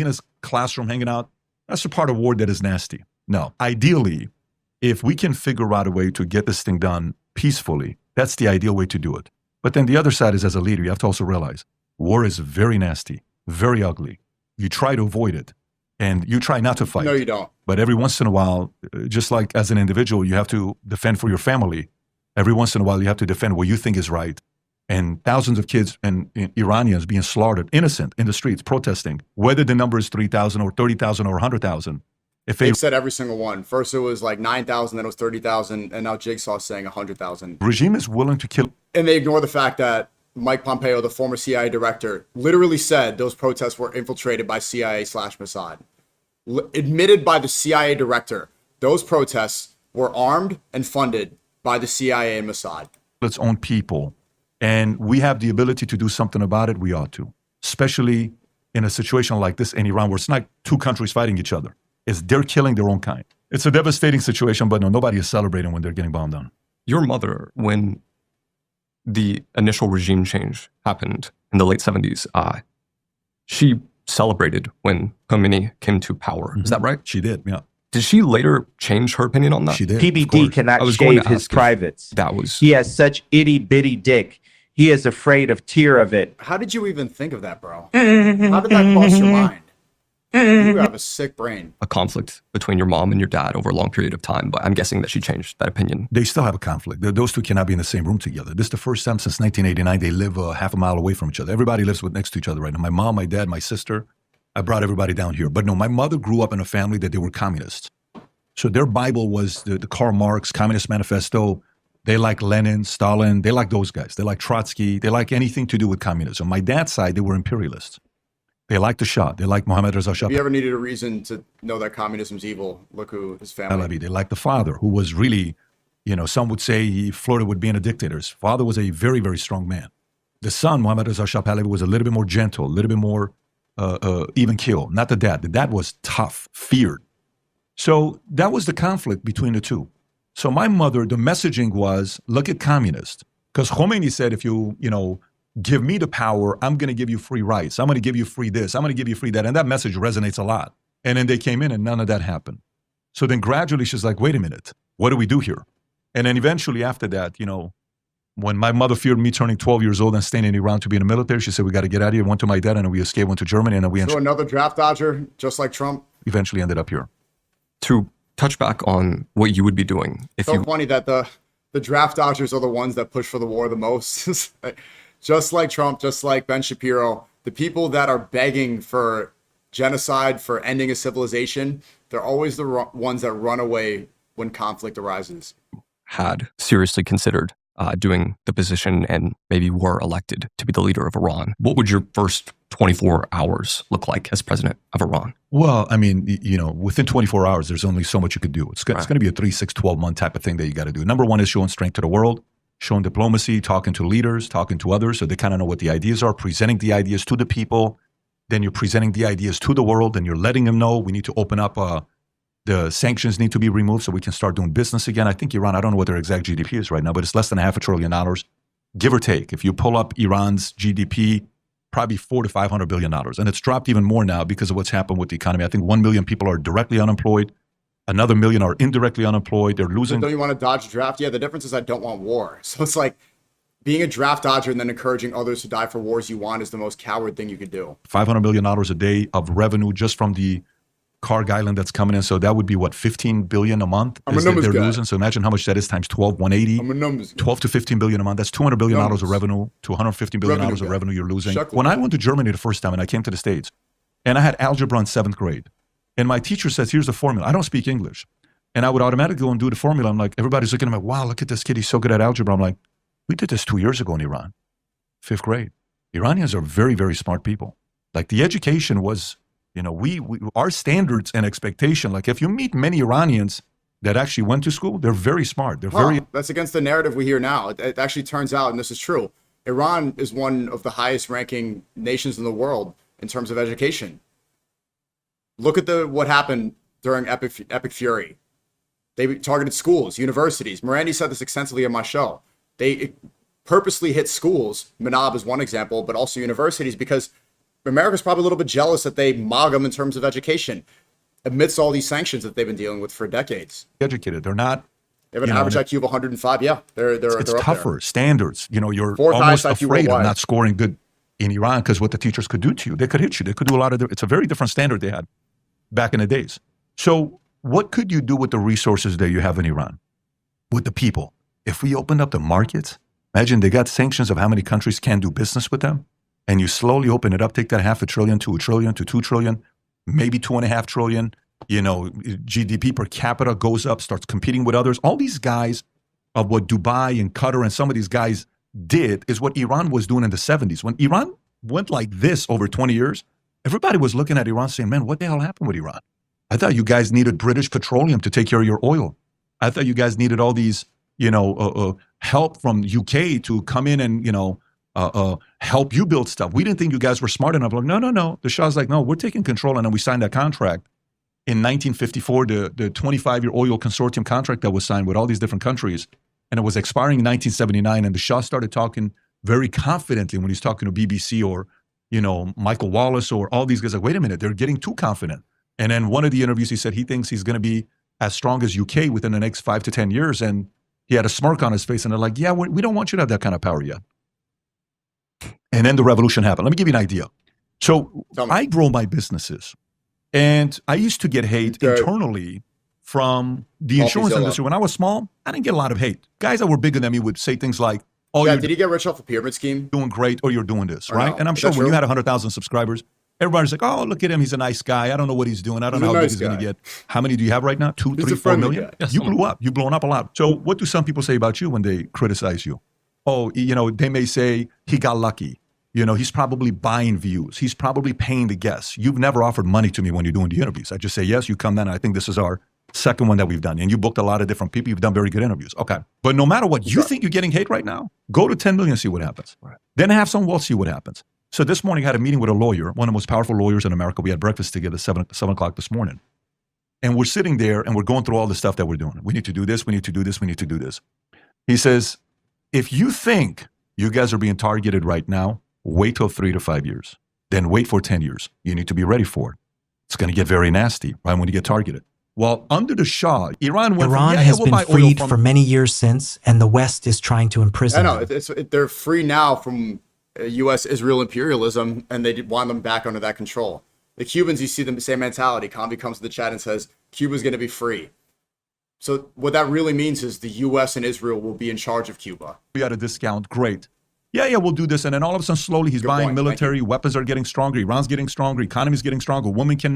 in his classroom hanging out, that's a part of war that is nasty. No, ideally, if we can figure out a way to get this thing done peacefully, that's the ideal way to do it. But then the other side is, as a leader, you have to also realize war is very nasty, very ugly. You try to avoid it, and you try not to fight. No, you don't. But every once in a while, just like as an individual, you have to defend for your family. Every once in a while, you have to defend what you think is right. And thousands of kids and Iranians being slaughtered, innocent, in the streets, protesting, whether the number is 3,000 or 30,000 or 100,000. If They've said every single one. First it was like 9,000, then it was 30,000, and now Jigsaw's saying 100,000. Regime is willing to kill. And they ignore the fact that Mike Pompeo, the former CIA director, literally said those protests were infiltrated by CIA/Mossad. Admitted by the CIA director, those protests were armed and funded by the CIA and Mossad. Its own people. And we have the ability to do something about it, we ought to. Especially in a situation like this in Iran, where it's not two countries fighting each other. It's they're killing their own kind. It's a devastating situation, but no, nobody is celebrating when they're getting bombed on. Your mother, when the initial regime change happened in the late 70s, she celebrated when Khomeini came to power. Mm-hmm. Is that right? She did, yeah. Did she later change her opinion on that? She did. PBD cannot shave his privates. He has such itty bitty dick. He is afraid of tear of it. How did you even think of that, bro? How did that cross your mind? You have a sick brain. A conflict between your mom and your dad over a long period of time, but I'm guessing that she changed that opinion. They still have a conflict. Those two cannot be in the same room together. This is the first time since 1989 they live half a mile away from each other. Everybody lives next to each other right now. My mom, my dad, my sister. I brought everybody down here. But no, my mother grew up in a family that they were communists. So their Bible was the Karl Marx Communist Manifesto. They like Lenin, Stalin. They like those guys. They like Trotsky. They like anything to do with communism. My dad's side, they were imperialists. They liked the Shah. They liked Mohammad Reza Shah. If you ever needed a reason to know that communism's evil, look who his family. They liked the father, who was really, some would say he flirted with being a dictator. His father was a very, very strong man. The son, Mohammad Reza Shah Pahlavi, was a little bit more gentle, a little bit more even keel. Not the dad. The dad was tough, feared. So that was the conflict between the two. So my mother, the messaging was, look at communists. Because Khomeini said, if you give me the power, I'm going to give you free rights. I'm going to give you free this. I'm going to give you free that. And that message resonates a lot. And then they came in and none of that happened. So then gradually she's like, wait a minute, what do we do here? And then eventually after that, when my mother feared me turning 12 years old and staying in Iran to be in the military, she said, we got to get out of here. Went to my dad and we escaped, went to Germany. And then we So another draft dodger, just like Trump? Eventually ended up here. To touch back on what you would be doing. So funny that the draft dodgers are the ones that push for the war the most. Just like Trump, just like Ben Shapiro, the people that are begging for genocide, for ending a civilization, they're always the ones that run away when conflict arises. Had seriously considered doing the position and maybe were elected to be the leader of Iran, what would your first 24 hours look like as president of Iran? Well, I mean, within 24 hours, there's only so much you could do. It's going to be a 3, 6, 12-month type of thing that you got to do. Number one is showing strength to the world, showing diplomacy, talking to leaders, talking to others so they kind of know what the ideas are, presenting the ideas to the people. Then you're presenting the ideas to the world and you're letting them know we need to open up, the sanctions need to be removed so we can start doing business again. I think Iran, I don't know what their exact GDP is right now, but it's less than $500 billion, give or take. If you pull up Iran's GDP, probably $400 to $500 billion. And it's dropped even more now because of what's happened with the economy. I think 1 million people are directly unemployed. Another million are indirectly unemployed. They're losing. Don't you want to dodge a draft? Yeah, the difference is I don't want war. So it's like being a draft dodger and then encouraging others to die for wars you want is the most coward thing you could do. $500 million a day of revenue just from the Karg Island that's coming in. So that would be what, $15 billion a month they're losing. So imagine how much that is times 12, 180. 12 to 15 billion a month. That's $200 billion of revenue to $150 billion of revenue you're losing. When I went to Germany the first time and I came to the States and I had algebra in 7th grade and my teacher says, here's the formula. I don't speak English. And I would automatically go and do the formula. I'm like, everybody's looking at me, wow, look at this kid. He's so good at algebra. I'm like, we did this 2 years ago in Iran, 5th grade. Iranians are very, very smart people. Like the education was, we our standards and expectation, like if you meet many Iranians that actually went to school, they're very smart. That's against the narrative we hear now. It actually turns out, and this is true, Iran is one of the highest ranking nations in the world in terms of education. Look at what happened during Epic Fury. They targeted schools, universities. Morandi said this extensively on my show. They purposely hit schools. Manab is one example, but also universities, because America's probably a little bit jealous that they mog them in terms of education amidst all these sanctions that they've been dealing with for decades. Educated. They're not. They have an average IQ of 105. Yeah, it's up tougher there. Standards. You're Fourth almost highest IQ afraid of worldwide. not scoring good in Iran because what the teachers could do to you. They could hit you. They could do a lot of. It's a very different standard they had back in the days. So what could you do with the resources that you have in Iran, with the people? If we opened up the markets, imagine they got sanctions of how many countries can do business with them, and you slowly open it up, take that $500 billion to $1 trillion to $2 trillion, maybe $2.5 trillion. GDP per capita goes up, starts competing with others. All these guys of what Dubai and Qatar and some of these guys did is what Iran was doing in the 70s. When Iran went like this over 20 years, everybody was looking at Iran saying, man, what the hell happened with Iran? I thought you guys needed British petroleum to take care of your oil. I thought you guys needed all these, help from UK to come in and, help you build stuff. We didn't think you guys were smart enough. Like, no. The Shah's like, no, we're taking control. And then we signed that contract in 1954, the 25-year oil consortium contract that was signed with all these different countries. And it was expiring in 1979. And the Shah started talking very confidently when he's talking to BBC or, Michael Wallace or all these guys. Like, wait a minute, they're getting too confident. And then one of the interviews, he said he thinks he's going to be as strong as UK within the next 5 to 10 years. And he had a smirk on his face. And they're like, yeah, we don't want you to have that kind of power yet. And then the revolution happened. Let me give you an idea. So I grow my businesses. And I used to get hate internally from the insurance industry. When I was small, I didn't get a lot of hate. Guys that were bigger than me would say things like, oh, yeah, did he get rich off the pyramid scheme? Doing great, or you're doing this, right? And I'm sure when you had 100,000 subscribers, everybody's like, oh, look at him. He's a nice guy. I don't know what he's doing. I don't know how big he's going to get. How many do you have right now? 2, 3, 4 million? You blew up. You've blown up a lot. So what do some people say about you when they criticize you? Oh, they may say he got lucky. He's probably buying views. He's probably paying the guests. You've never offered money to me when you're doing the interviews. I just say, yes, you come then. I think this is our second one that we've done. And you booked a lot of different people. You've done very good interviews. Okay. But no matter what, you think you're getting hate right now? Go to 10 million, see what happens. Right. Then have some wealth, see what happens. So this morning I had a meeting with a lawyer, one of the most powerful lawyers in America. We had breakfast together 7 o'clock this morning. And we're sitting there and we're going through all the stuff that we're doing. We need to do this. We need to do this. We need to do this. He says, if you think you guys are being targeted right now, wait till 3 to 5 years. Then wait for 10 years. You need to be ready for it. It's going to get very nasty, right, when you get targeted. Well, under the Shah, Iran has been freed for many years since, and the West is trying to imprison them. They're free now from U.S.-Israel imperialism, and they want them back under that control. The Cubans, you see the same mentality. Combi comes to the chat and says, Cuba's going to be free. So what that really means is the U.S. and Israel will be in charge of Cuba. We had a discount. Great. Yeah, we'll do this. And then all of a sudden, slowly, he's buying military. Weapons are getting stronger. Iran's getting stronger. Economy's getting stronger. Women can